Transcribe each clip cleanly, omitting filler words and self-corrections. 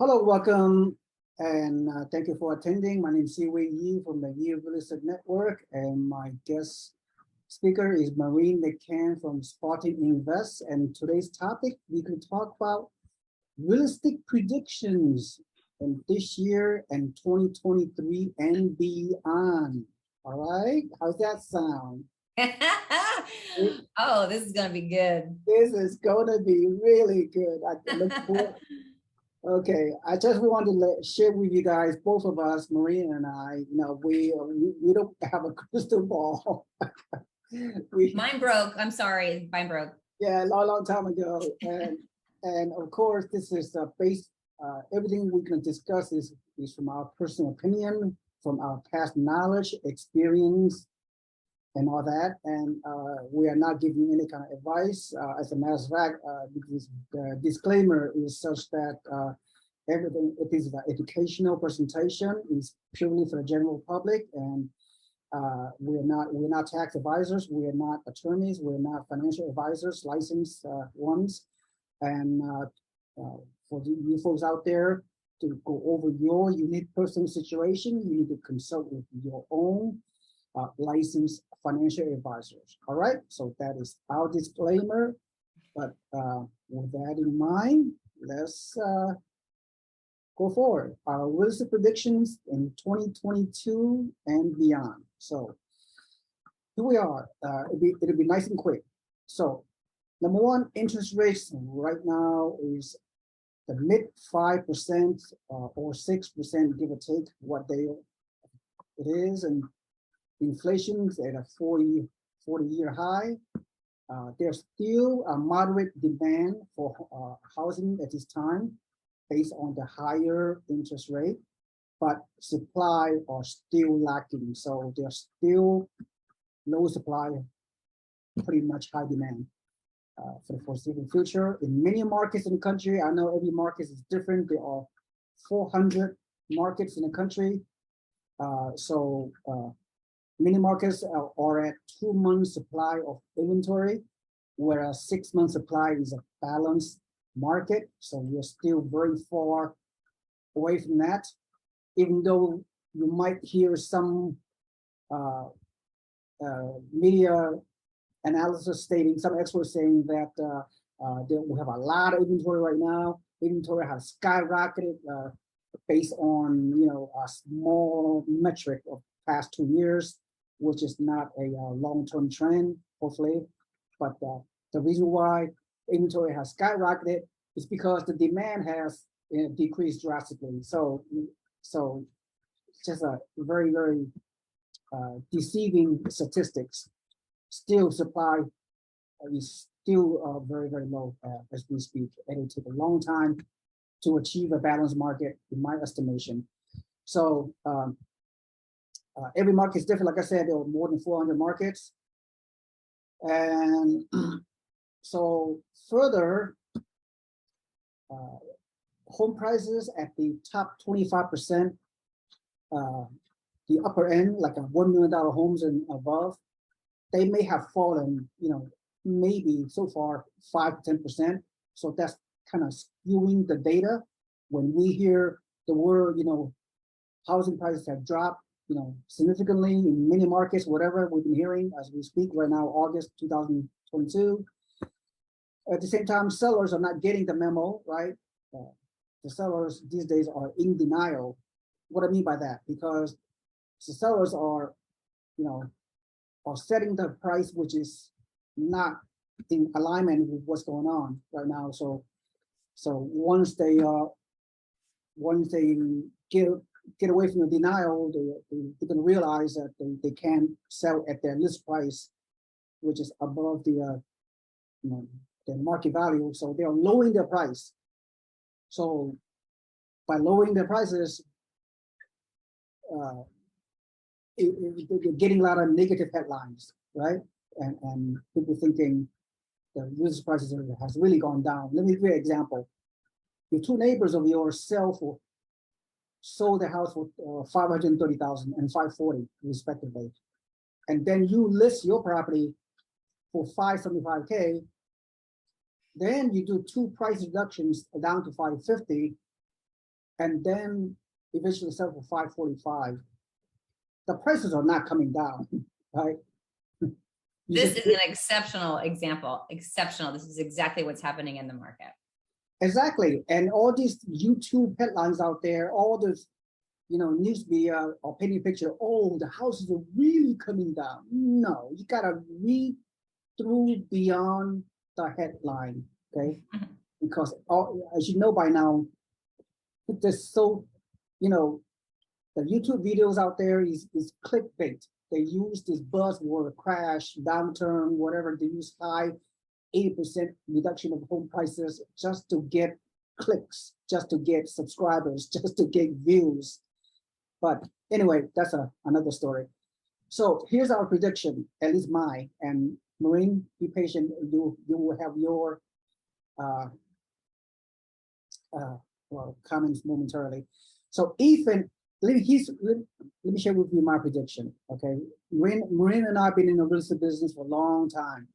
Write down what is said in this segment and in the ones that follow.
Hello, welcome, and thank you for attending. My name is Seewing Yee from the Yee Real Estate Network, and my guest speaker is Maureen McCann from Spartan Invest. And today's topic, we can talk about real estate predictions in this year and 2023 and beyond. All right, how's that sound? Oh, this is gonna be good. This is gonna be really good. I look forward. Okay, I just want to share with you guys, both of us, Maureen and I, we don't have a crystal ball. Mine broke. I'm sorry, mine broke. Yeah, a long time ago, and of course, this is based. Everything we can discuss is from our personal opinion, from our past knowledge, experience, and all that. And we are not giving any kind of advice. As a matter of fact, because the disclaimer is such that everything, it is an educational presentation, is purely for the general public, and we're not tax advisors, we are not attorneys, we're not financial advisors, licensed ones. And for you folks out there to go over your unique personal situation, you need to consult with your own licensed financial advisors. All right, so that is our disclaimer. But with that in mind, let's go forward. Our real estate predictions in 2022 and beyond. So here we are. It'll be nice and quick. So number one, interest rates right now is the mid 5% or 6%, give or take what it is, and inflation is at a 40-year high. There's still a moderate demand for housing at this time based on the higher interest rate, but supply are still lacking. So there's still low supply, pretty much high demand for the foreseeable future. In many markets in the country, I know every market is different. There are 400 markets in the country. Many markets are at 2 months supply of inventory, whereas 6 months supply is a balanced market. So we're still very far away from that, even though you might hear some media analysis stating, some experts saying that we have a lot of inventory right now. Inventory has skyrocketed based on a small metric of past 2 years, which is not a long-term trend, hopefully. But the reason why inventory has skyrocketed is because the demand has decreased drastically. So it's just a very, very deceiving statistics. Still, supply is still very, very low as we speak. And it'll take a long time to achieve a balanced market, in my estimation. So every market is different. Like I said, there are more than 400 markets. And so further, home prices at the top 25%, the upper end, like a $1 million homes and above, they may have fallen, maybe so far 5 to 10%. So that's kind of skewing the data. When we hear the word, housing prices have dropped, significantly in many markets, whatever we've been hearing as we speak right now, August 2022. At the same time, sellers are not getting the memo, right? The sellers these days are in denial. What I mean by that, because the sellers are, are setting the price which is not in alignment with what's going on right now. So once they get away from the denial, they're going to realize that they can't sell at their list price, which is above the market value. So they are lowering their price. So by lowering their prices, they're getting a lot of negative headlines, right? And people thinking the used prices has really gone down. Let me give you an example. Your two neighbors of yours sold the house for $530,000 and $540,000 respectively, and then you list your property for $575K. Then you do two price reductions down to $550,000. and then eventually sell for 545. The prices are not coming down, right? This is an exceptional example. Exceptional. This is exactly what's happening in the market. Exactly. And all these YouTube headlines out there, all this, news media or painting a picture, oh, the houses are really coming down. No, you gotta read through beyond the headline, okay? Because as you know by now, there's so, the YouTube videos out there is clickbait. They use this buzzword, crash, downturn, whatever. They use 80% reduction of home prices just to get clicks, just to get subscribers, just to get views. But anyway, that's another story. So here's our prediction, at least mine. And Maureen, be patient. You will have your comments momentarily. So Ethan, let me share with you my prediction. Okay, Maureen and I have been in the real estate business for a long time.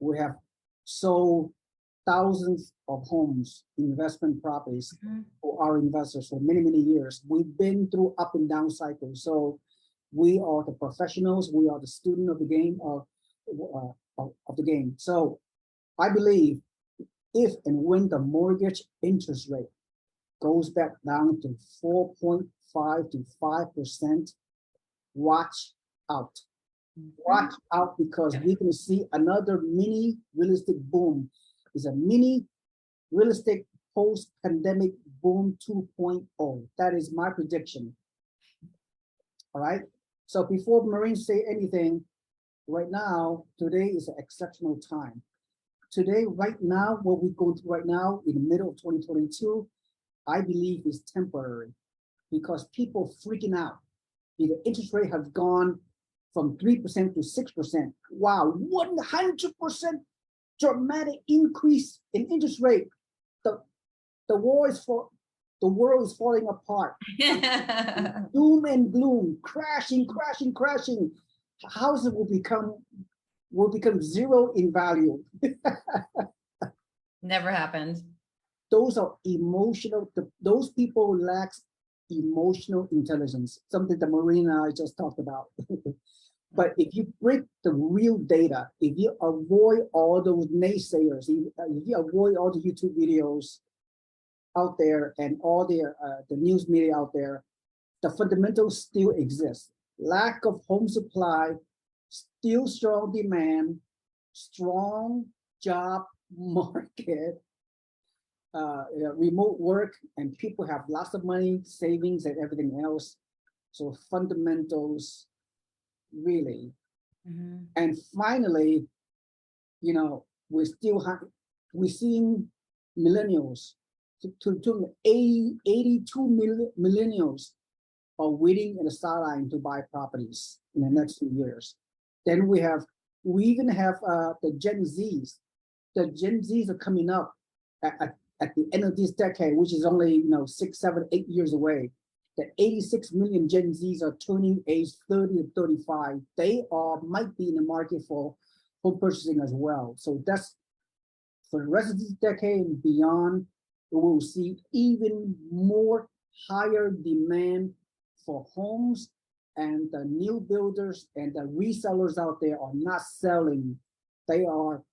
We have sold thousands of homes, investment properties for our investors for many, many years. We've been through up and down cycles. So we are the professionals. We are the student of the game of the game. So I believe if and when the mortgage interest rate goes back down to 4.5 to 5%, watch out. Watch out, because we're going to see another mini real estate boom. It's a mini real estate post-pandemic boom 2.0. That is my prediction. All right. So before Maureen say anything, right now, today is an exceptional time. Today, right now, what we're going through right now in the middle of 2022, I believe is temporary, because people freaking out. The interest rate has gone from 3% to 6%. Wow, 100% dramatic increase in interest rate. The world is falling apart. Doom and gloom, crashing. Houses will become zero in value. Never happened. Those are emotional. Those people lack emotional intelligence, something that Maureen and I just talked about. But if you break the real data, if you avoid all those naysayers, if you avoid all the YouTube videos out there and all the news media out there, the fundamentals still exist. Lack of home supply, still strong demand, strong job market, remote work, and people have lots of money, savings, and everything else. So fundamentals, really. And finally, we're seeing millennials, to 82 million millennials are waiting in the sideline to buy properties in the next few years. Then we even have the Gen Zs. The Gen Zs are coming up at the end of this decade, which is only 6, 7, 8 years away. The 86 million Gen Zs are turning age 30 to 35. They might be in the market for home purchasing as well. So that's for the rest of this decade and beyond. We will see even more higher demand for homes, and the new builders and the resellers out there are not selling. They are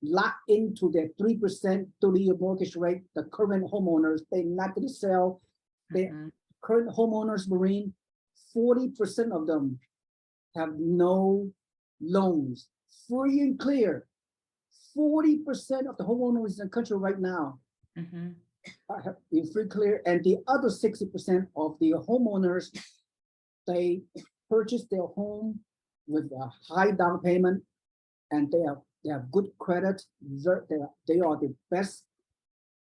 locked into their 3% 30-year mortgage rate. The current homeowners, they're not going to sell. The current homeowners, Maureen, 40% of them have no loans, free and clear. 40% of the homeowners in the country right now is free clear, and the other 60% of the homeowners, they purchased their home with a high down payment, and they have good credit. They are the best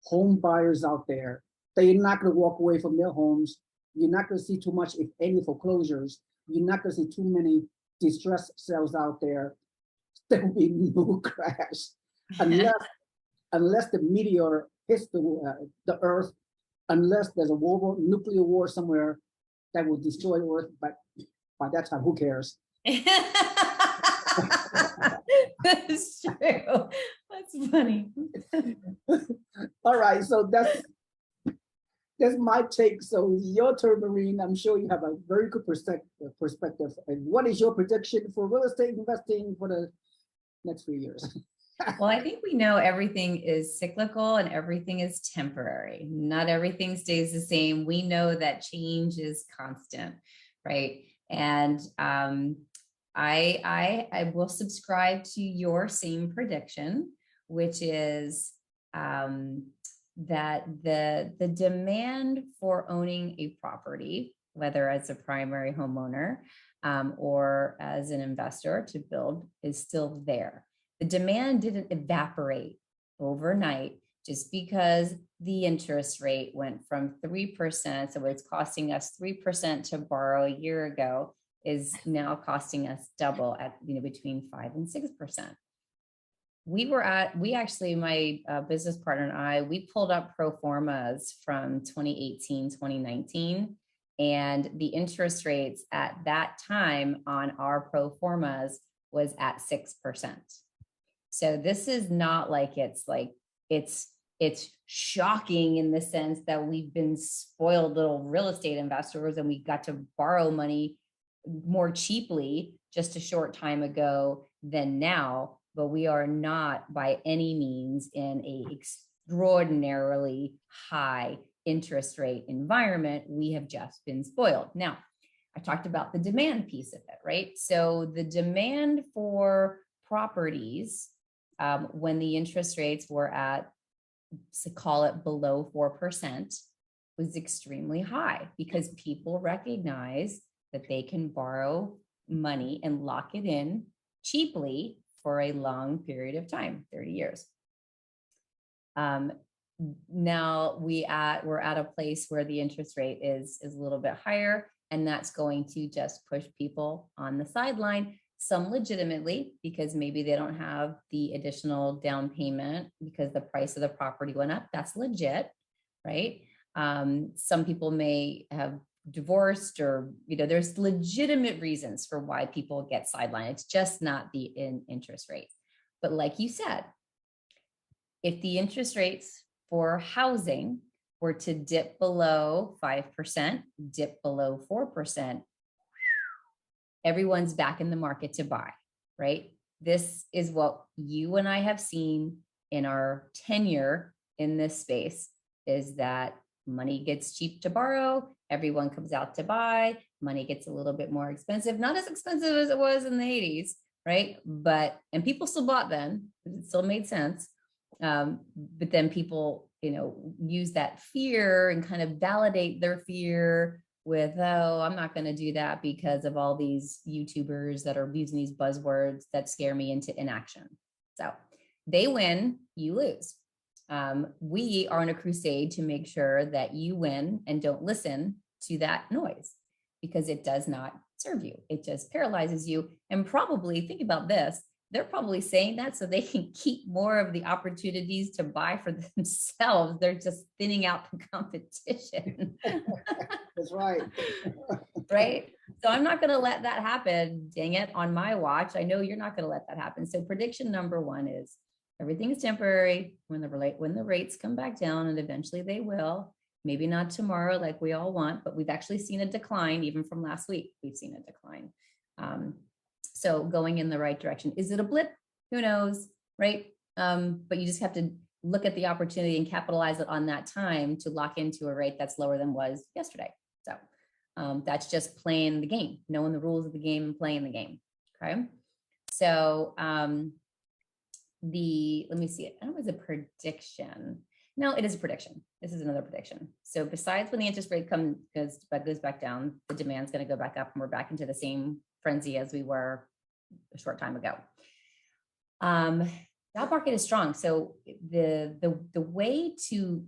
home buyers out there. They're not going to walk away from their homes. You're not going to see too much, if any, foreclosures. You're not going to see too many distressed sales out there. There will be no crash unless the meteor hits the Earth, unless there's a nuclear war somewhere that will destroy the Earth. But by that time, who cares? That's true. That's funny. All right, so that's my take. So your turn, Maureen. I'm sure you have a very good perspective. And what is your prediction for real estate investing for the next few years? Well, I think we know everything is cyclical and everything is temporary. Not everything stays the same. We know that change is constant, right? And I will subscribe to your same prediction, which is that the demand for owning a property, whether as a primary homeowner or as an investor to build, is still there. The demand didn't evaporate overnight just because the interest rate went from 3%. So it's costing us 3% to borrow a year ago is now costing us double at, between 5 and 6%. We actually, my business partner and I, we pulled up pro formas from 2018, 2019, and the interest rates at that time on our pro formas was at 6%. So this is not like it's shocking in the sense that we've been spoiled little real estate investors and we got to borrow money more cheaply just a short time ago than now, but we are not by any means in a extraordinarily high interest rate environment. We have just been spoiled. Now, I talked about the demand piece of it, right? So the demand for properties when the interest rates were at, so call it below 4%, was extremely high because people recognize that they can borrow money and lock it in cheaply for a long period of time, 30 years. Now we're at a place where the interest rate is a little bit higher, and that's going to just push people on the sideline. Some legitimately, because maybe they don't have the additional down payment because the price of the property went up. That's legit, right? Some people may have divorced or, there's legitimate reasons for why people get sidelined. It's just not the interest rate. But like you said, if the interest rates for housing were to dip below 5%, dip below 4%, everyone's back in the market to buy, right? This is what you and I have seen in our tenure in this space, is that money gets cheap to borrow, everyone comes out to buy, money gets a little bit more expensive, not as expensive as it was in the 80s, right? And people still bought then, it still made sense. But then people, use that fear and kind of validate their fear with, oh, I'm not going to do that because of all these YouTubers that are using these buzzwords that scare me into inaction. So they win, you lose. We are on a crusade to make sure that you win and don't listen to that noise, because it does not serve you. It just paralyzes you. And probably, think about this, they're probably saying that so they can keep more of the opportunities to buy for themselves. They're just thinning out the competition. That's right. Right? So I'm not going to let that happen, dang it, on my watch. I know you're not going to let that happen. So prediction number one is everything is temporary. When the rates come back down, and eventually they will, maybe not tomorrow like we all want, but we've actually seen a decline. Even from last week, we've seen a decline. So going in the right direction. Is it a blip? Who knows, right? But you just have to look at the opportunity and capitalize it on that time to lock into a rate that's lower than was yesterday. So that's just playing the game, knowing the rules of the game and playing the game. Okay. So let me see it. I don't know if it's a prediction. No, it is a prediction. This is another prediction. So besides when the interest rate goes back down, the demand's going to go back up and we're back into the same frenzy as we were a short time ago. Job market is strong. So the way to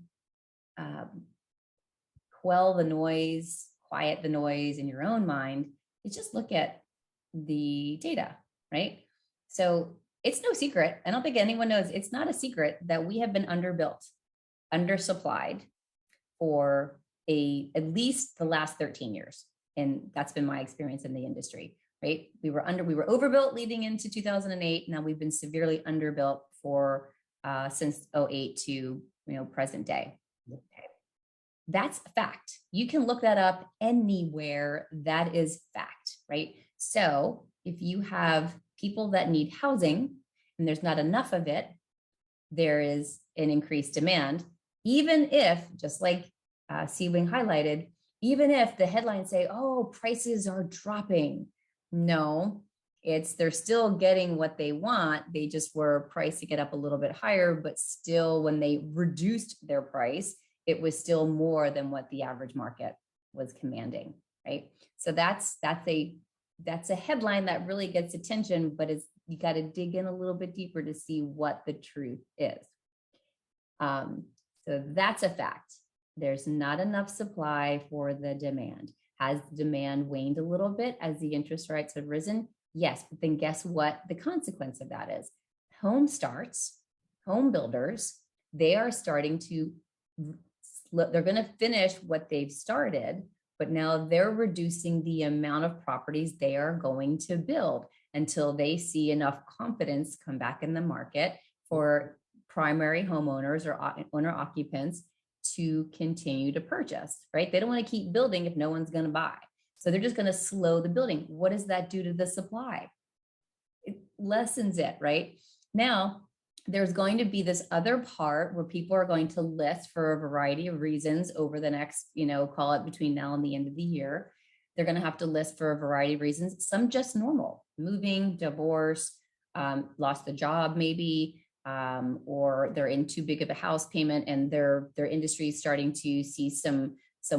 quell the noise, quiet the noise in your own mind is just look at the data, right? So it's no secret. I don't think anyone knows. It's not a secret that we have been underbuilt, undersupplied for at least the last 13 years. And that's been my experience in the industry, right? We were overbuilt leading into 2008. Now we've been severely underbuilt for since 2008 to present day. Okay. That's a fact. You can look that up anywhere. That is fact, right? So if you have people that need housing and there's not enough of it, there is an increased demand, even if, just like Seewing highlighted, even if the headlines say, oh, prices are dropping. No, they're still getting what they want. They just were pricing it up a little bit higher, but still when they reduced their price, it was still more than what the average market was commanding, right? So that's a headline that really gets attention, but you got to dig in a little bit deeper to see what the truth is. So that's a fact. There's not enough supply for the demand. Has the demand waned a little bit as the interest rates have risen? Yes, but then guess what the consequence of that is? Home starts, home builders, they are starting to, they're going to finish what they've started, but now they're reducing the amount of properties they are going to build until they see enough confidence come back in the market for primary homeowners or owner occupants to continue to purchase, right? They don't want to keep building if no one's going to buy. So they're just going to slow the building. What does that do to the supply? It lessens it, right? Now, there's going to be this other part where people are going to list for a variety of reasons over the next, call it between now and the end of the year. They're going to have to list for a variety of reasons. Some just normal, moving, divorce, lost a job maybe, or they're in too big of a house payment and their industry is starting to see some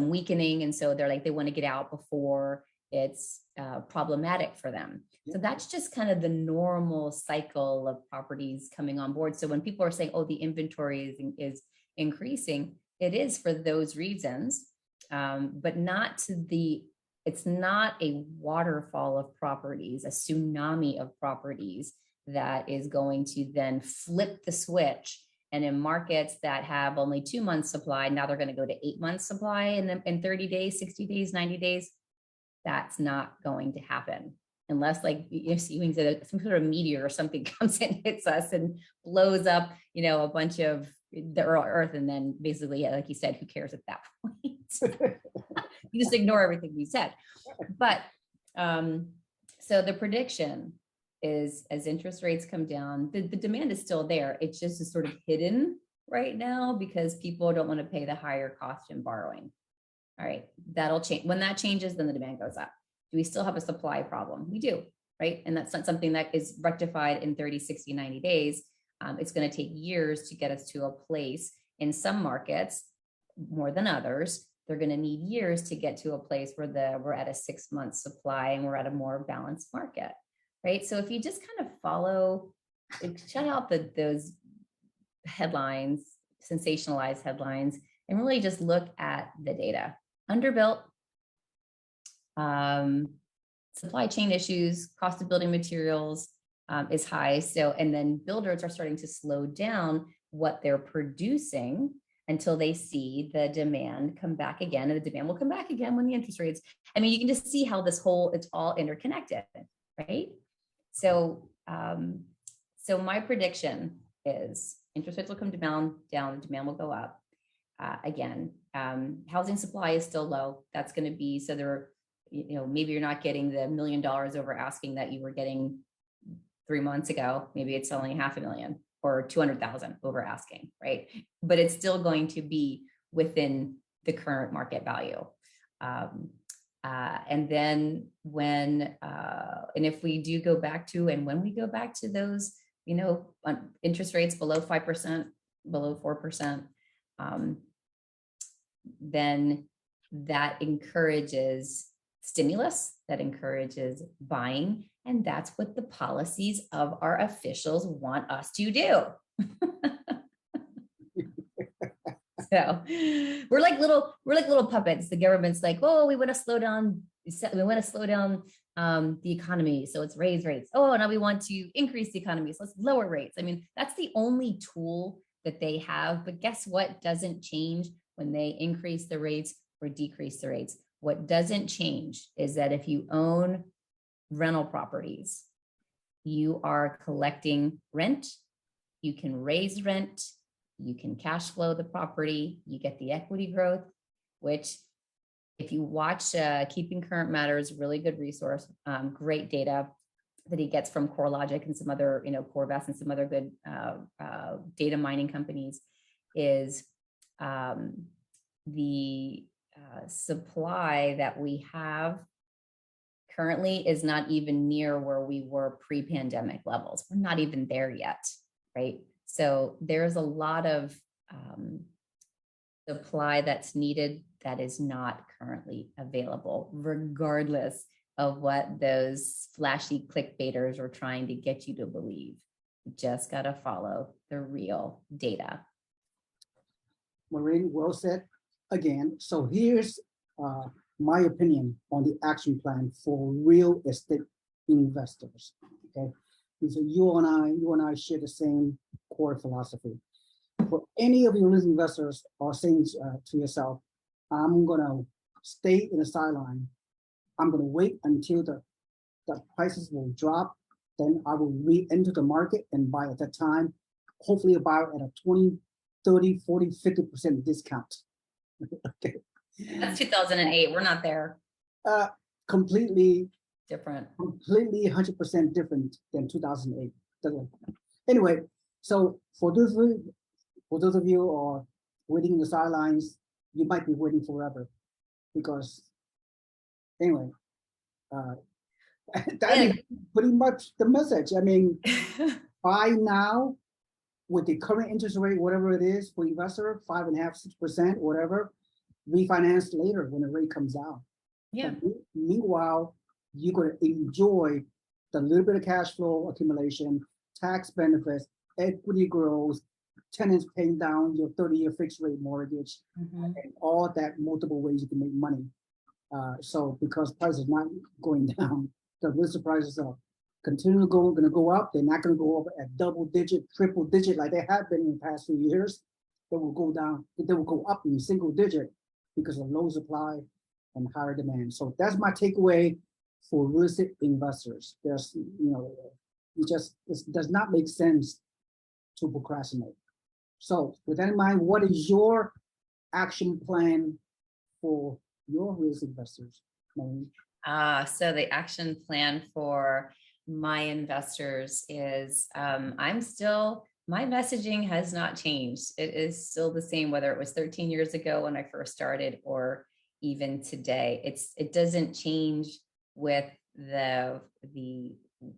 weakening. And so they want to get out before it's problematic for them. So that's just kind of the normal cycle of properties coming on board. So when people are saying, oh, the inventory is increasing, it is for those reasons, but it's not a waterfall of properties, a tsunami of properties that is going to then flip the switch. And in markets that have only 2 months supply, now they're going to go to 8 months supply in 30 days, 60 days, 90 days. That's not going to happen unless Seewing said some sort of meteor or something comes and hits us and blows up, a bunch of the earth. And then basically, like you said, who cares at that point? You just ignore everything we said. But so the prediction is as interest rates come down, the demand is still there. It's just sort of hidden right now because people don't want to pay the higher cost in borrowing. All right, that'll change. When that changes, then the demand goes up. Do we still have a supply problem? We do, right? And that's not something that is rectified in 30, 60, 90 days. It's going to take years to get us to a place. In some markets, more than others, they're going to need years to get to a place where we're at a 6 month supply and we're at a more balanced market, right? So if you just kind of follow, shut out those headlines, sensationalized headlines, and really just look at the data. Underbuilt, supply chain issues, cost of building materials is high. So, and then builders are starting to slow down what they're producing until they see the demand come back again. And the demand will come back again when the interest rates, you can just see how it's all interconnected, right? So, so my prediction is interest rates will come down, demand will go up. Again, housing supply is still low. That's going to be, so there, maybe you're not getting the $1 million over asking that you were getting 3 months ago. Maybe it's only $500,000 or 200,000 over asking, right? But it's still going to be within the current market value. And then and if we do go back to, and when we go back to those, interest rates below 5%, below 4%, then that encourages stimulus, that encourages buying. And that's what the policies of our officials want us to do. So we're like little puppets. The government's like, oh, we want to slow down the economy. So let's raise rates. Oh, now we want to increase the economy. So let's lower rates. That's the only tool that they have. But guess what doesn't change when they increase the rates or decrease the rates? What doesn't change is that if you own rental properties, you are collecting rent, you can raise rent, you can cash flow the property, you get the equity growth, which if you watch Keeping Current Matters, really good resource, great data that he gets from CoreLogic and some other, CoreVest and some other good data mining companies, is the supply that we have currently is not even near where we were pre-pandemic levels. We're not even there yet, right? So there's a lot of supply that's needed that is not currently available, regardless of what those flashy clickbaiters are trying to get you to believe. You just got to follow the real data. Maureen, well said again. So here's my opinion on the action plan for real estate investors. Okay, so you and I share the same core philosophy. For any of you investors are saying to yourself, I'm gonna stay in the sideline. I'm gonna wait until the prices will drop. Then I will re-enter the market and buy at that time, hopefully about at a 20, 30, 40, 50% discount. Okay. That's 2008. We're not there. Completely different. Completely 100% different than 2008. Anyway, so for those of you who are waiting in the sidelines, you might be waiting forever, because anyway, that is pretty much the message. I mean, buy now with the current interest rate, whatever it is for investor, 5.5%, 6%, whatever, refinance later when the rate comes out. Yeah. Meanwhile, you're going to enjoy the little bit of cash flow accumulation, tax benefits, equity growth, tenants paying down your 30-year fixed rate mortgage, and all that multiple ways you can make money. So because prices not going down, the listed prices are going to go up. They're not going to go up at double digit, triple digit like they have been in the past few years. They will go down. They will go up in single digit because of low supply and higher demand. So that's my takeaway for real estate investors. There's, it does not make sense to procrastinate. So with that in mind, what is your action plan for your real estate investors, Maureen? So the action plan for my investors is my messaging has not changed. It is still the same, whether it was 13 years ago when I first started or even today. It doesn't change with the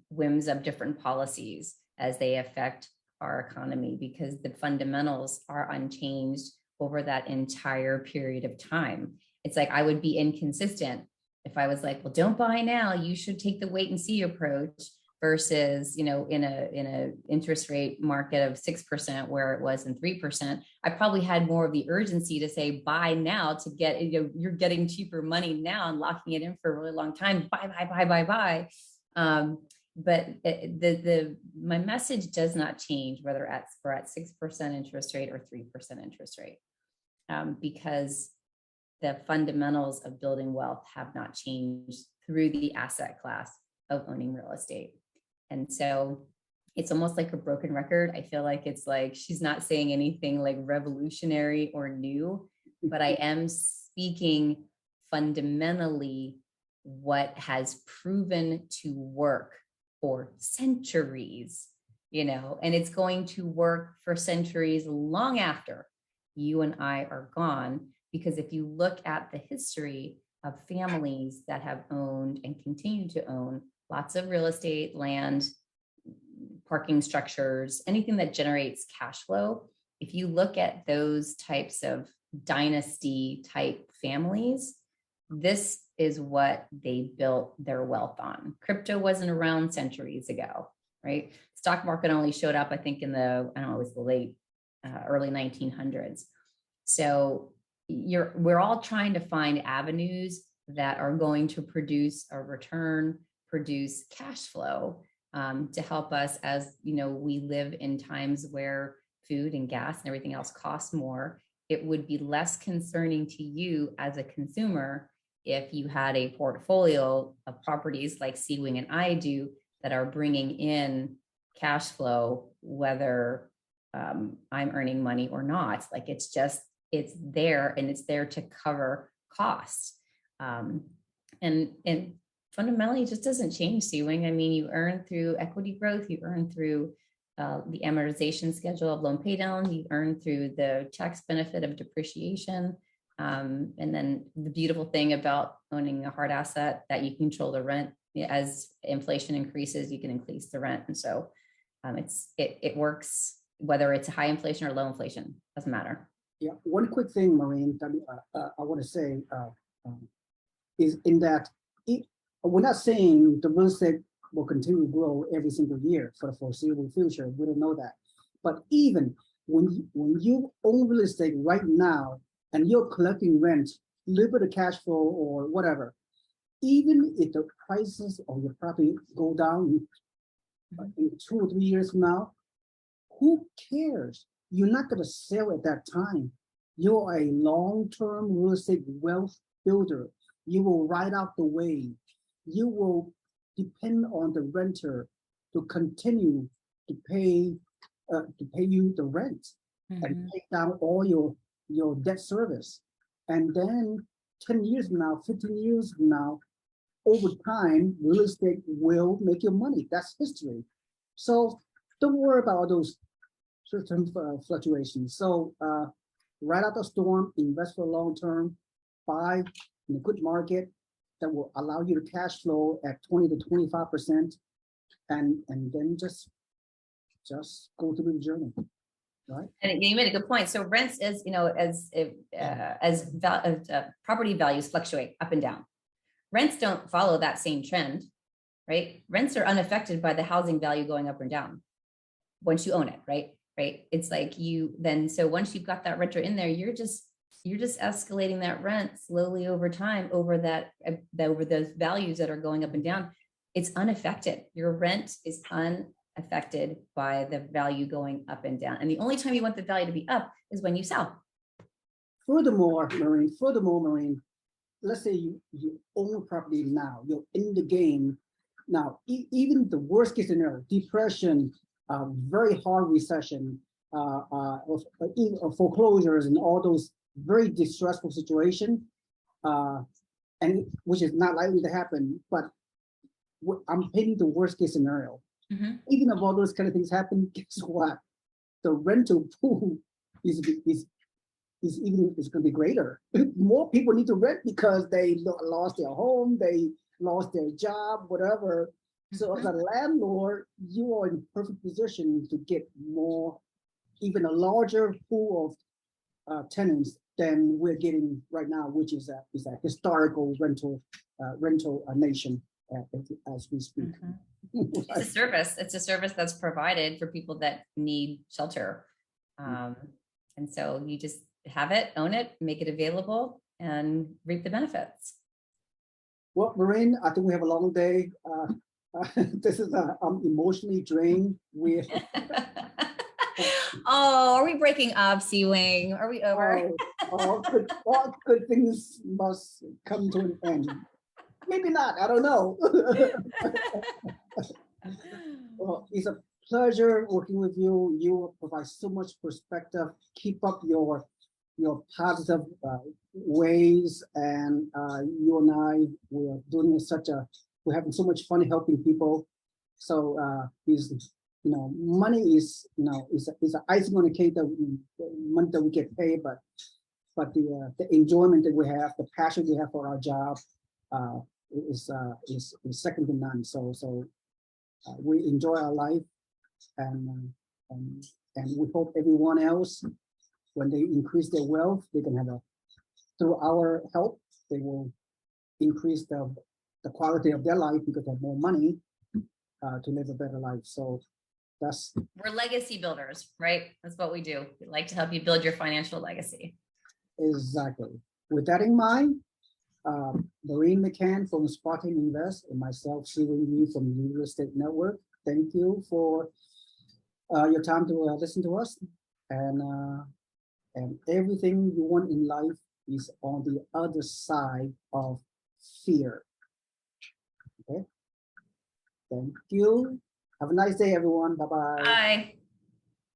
whims of different policies as they affect our economy, because the fundamentals are unchanged over that entire period of time. It's like I would be inconsistent if I was like, well, don't buy now, you should take the wait and see approach, versus, in a interest rate market of 6% where it was in 3%, I probably had more of the urgency to say buy now to get, you're getting cheaper money now and locking it in for a really long time. Buy. But my message does not change whether we're at 6% interest rate or 3% interest rate, because the fundamentals of building wealth have not changed through the asset class of owning real estate. And so it's almost like a broken record. I feel like it's like she's not saying anything like revolutionary or new, but I am speaking fundamentally what has proven to work for centuries, and it's going to work for centuries long after you and I are gone. Because if you look at the history of families that have owned and continue to own lots of real estate, land, parking structures, anything that generates cash flow, if you look at those types of dynasty type families, this is what they built their wealth on. Crypto wasn't around centuries ago, right? Stock market only showed up, I think, in it was the late, early 1900s. So we're all trying to find avenues that are going to produce a return, produce cash flow, to help us as, we live in times where food and gas and everything else costs more. It would be less concerning to you as a consumer if you had a portfolio of properties like Seewing and I do that are bringing in cash flow, whether I'm earning money or not. Like, it's just it's there and it's there to cover costs. And fundamentally, it just doesn't change, Seewing. I mean, you earn through equity growth, you earn through the amortization schedule of loan pay down, you earn through the tax benefit of depreciation. And then the beautiful thing about owning a hard asset that you control the rent. As inflation increases, you can increase the rent. And so it works whether it's high inflation or low inflation, doesn't matter. Yeah, one quick thing, Maureen, that I want to say is in that we're not saying the real estate will continue to grow every single year for the foreseeable future. We don't know that. But even when you own real estate right now and you're collecting rent, live with the cash flow or whatever, even if the prices of your property go down in 2 or 3 years from now, who cares? You're not going to sell at that time. You're a long-term real estate wealth builder. You will ride out the wave. You will depend on the renter to continue to pay you the rent and pay down all your debt service. And then 10 years from now, 15 years from now, over time, real estate will make you money. That's history. So don't worry about those short-term fluctuations. So ride out the storm, invest for long term, buy in a good market that will allow you to cash flow at 20 to 25%, and then just go through the journey, right? And you made a good point. So rents is, as property values fluctuate up and down. Rents don't follow that same trend, right? Rents are unaffected by the housing value going up and down once you own it, right? Right. It's like so once you've got that renter in there, you're just escalating that rent slowly over time over those values that are going up and down. It's unaffected. Your rent is unaffected by the value going up and down. And the only time you want the value to be up is when you sell. Furthermore, Maureen, let's say you own a property now, you're in the game. Now, even the worst case scenario, depression, very hard recession, foreclosures and all those very distressful situations, and which is not likely to happen, but I'm painting the worst case scenario. Even if all those kind of things happen, guess what? The rental pool is going to be greater. More people need to rent because they lost their home, they lost their job, whatever. So as a landlord, you are in perfect position to get more, even a larger pool of tenants than we're getting right now, which is a historical rental nation as we speak. It's a service. It's a service that's provided for people that need shelter, and so you just have it, own it, make it available, and reap the benefits. Well, Maureen, I think we have a long day. This is I'm emotionally drained. Oh, are we breaking up, Seewing? Are we over? All good things must come to an end. Maybe not. I don't know. Well, it's a pleasure working with you. You provide so much perspective. Keep up your positive ways, and you and I, we're having so much fun helping people. So money is is an icing on the cake, the money that we get paid, but the enjoyment that we have, the passion we have for our job, is second to none. So we enjoy our life, and we hope everyone else, when they increase their wealth, they can have through our help, they will increase the quality of their life because they have more money to live a better life. So we're legacy builders, right? That's what we do. We like to help you build your financial legacy. Exactly. With that in mind, Maureen McCann from Spartan Invest and myself, Seewing Yee from the Real Estate Network. Thank you for your time to listen to us, and everything you want in life is on the other side of fear. Okay. Thank you. Have a nice day, everyone. Bye-bye. Bye.